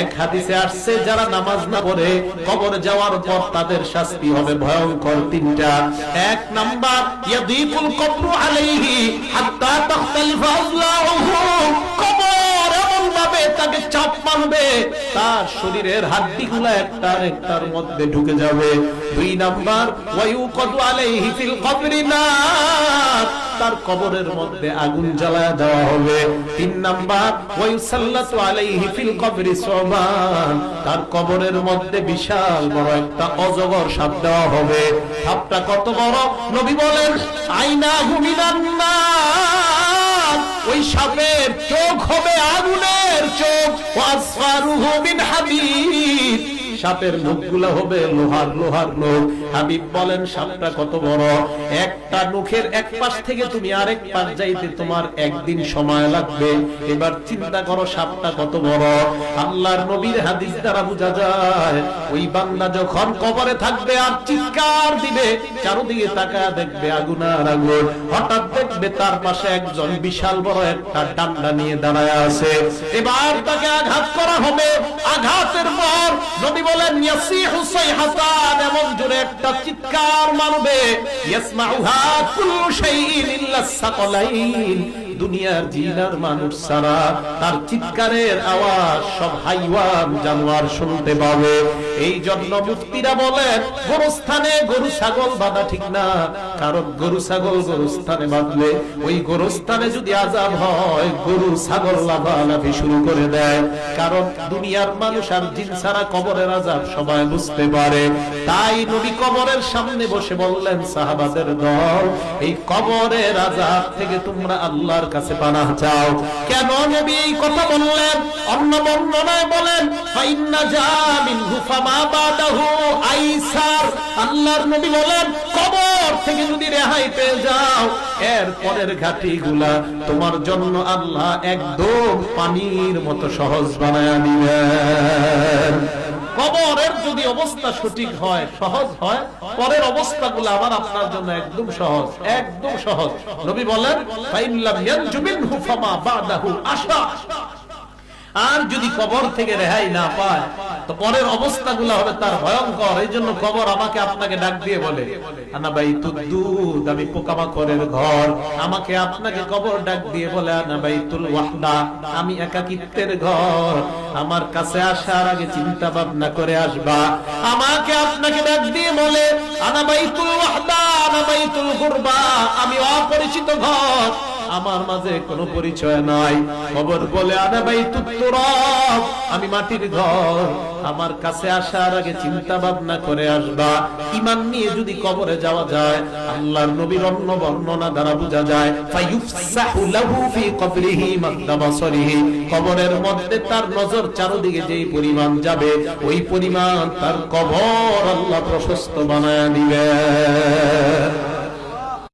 এক হাদিসে আসছে যারা নামাজ না পড়ে কবরে যাওয়ার পর তাদের শাস্তি হবে ভয়ঙ্কর তিনটা। এক নাম্বার ইয়াদিকুল কবরু আলাইহি হাত্তা তাখতালিফা আযলাউহু, কবর এমন ভাবে তাকে চাপ মারবে তার শরীরের হাড্ডিগুলো একটার মধ্যে ঢুকে যাবে। দুই নাম্বার ওয়ায়ুকাদু আলাইহি ফিল কবরি নার, তার কবরের মধ্যে আগুন জ্বালায়া দেওয়া হবে। তিন নাম্বার ওয়ায়ুসাল্লাতু আলাইহি ফিল কবরি সুবান, তার কবরের মধ্যে বিশাল বড় একটা অজগর সাপ দেওয়া হবে। সাপটা কত বড়? নবী বলেন আইনাহু মিনান নার, ওই সাপের চোখ হবে আগুনের চোখ। ওয়াসফারুহু মিন হাদিদ, সাপের মুখগুলো হবে লোহার নখ। হাবিব বলেন সাপটা কত বড়? একটা নখের এক পাশ থেকে তুমি আরেক পাশ যাইতে তোমার একদিন সময় লাগবে। এবার চিন্তা করো সাপটা কত বড়। আল্লাহর নবীর হাদিস দ্বারা বোঝা যায় ওই বান্দা যখন কবরে থাকবে আর চিৎকার দিবে, চারদিকে তাকায় দেখবে আগুন আর আগুন। হঠাৎ দেখবে তার পাশে একজন বিশাল বড় একটা ডান্ডা নিয়ে দাঁড়ায় আছে। এবার তাকে আঘাত করা হবে। আঘাতের পর নবী বলেন ইয়াসিহু সাইহাতান, এমন জোরে একটা চিৎকার মারবে ইয়াসমাউহা কুল্লু শাইইন ইল্লা সাকালাইন, দুনিয়ার জিনার মানুষ ছাড়া তার চিৎকারের আওয়াজ সব হাইওয়ান জানোয়ার শুনতে পাবে। এই জন্য মুফতিরা বলেন গোরস্থানে গরু ছাগল বাঁধা ঠিক না, কারণ গরু ছাগল গোরস্থানে বাঁধলে ওই গোরস্থানে যদি আযাব হয় গরু ছাগল লাফালাফি শুরু করে দেয়। কারণ দুনিয়ার মানুষ আর জিন ছাড়া কবরের আযাব সবাই বুঝতে পারে। তাই নবী কবরের সামনে বসে বললেন সাহাবাদের দল, এই কবরের আযাব থেকে তোমরা আল্লাহর কাছে পানাহ চাও। কেন নবী এই কথা বললেন? অন্য বর্ণনায় বলেন ফাইন্না জামিনহু ফামা বাদাহু আইসার, আল্লাহর নবী বলেন কবর থেকে যদি রেহাই পেয়ে যাও এর পরের ঘাটিগুলা তোমার জন্য আল্লাহ একদম পানির মতো সহজ বানায়া দিবেন। কবরের যদি অবস্থা সঠিক হয়, সহজ হয়, পরের অবস্থাগুলো আবার আপনার জন্য একদম সহজ, একদম সহজ। নবী বলেন ফাইন লাম ইয়ানজু মিনহু ফামা বাদাহু আশা, আর যদি কবর থেকে রেহাই না পায় তো পরের অবস্থাগুলো হবে তার ভয়ঙ্কর। এই জন্য কবর আমাকে আপনাকে ডাক দিয়ে বলে আনা বাইতুদ দুদ, আমি পোকামাকড়ের ঘর। আমাকে আপনাকে কবর ডাক দিয়ে বলে আনা বাইতুল ওয়াহদা, আমি একাকিত্বের ঘর। আমার কাছে আসার আগে চিন্তা ভাবনা করে আসবা। আমাকে আপনাকে ডাক দিয়ে বলে আনা বাইতুল ওয়াহদা, আনা বাইতুল গুরবা, আমি অপরিচিত ঘর, আমার মাঝে কোনো পরিচয় নাই। কবর বলে আনা বাইতুত তুরাব, আমি মাটির ঘর। আমার কাছে আসার আগে চিন্তা ভাবনা করে আসবা। ঈমান নিয়ে যদি কবরে যাওয়া যায়, আল্লাহর নবীর অন্য বর্ণনা দ্বারা বোঝা যায় ফায়ুফসাহু লাহু ফি কবরিহি মাদ্দা বাসরিহি, কবরের মধ্যে তার নজর চারদিকে যেই পরিমাণ যাবে ওই পরিমাণ তার কবর আল্লাহ প্রশস্ত বানায়া দিবেন।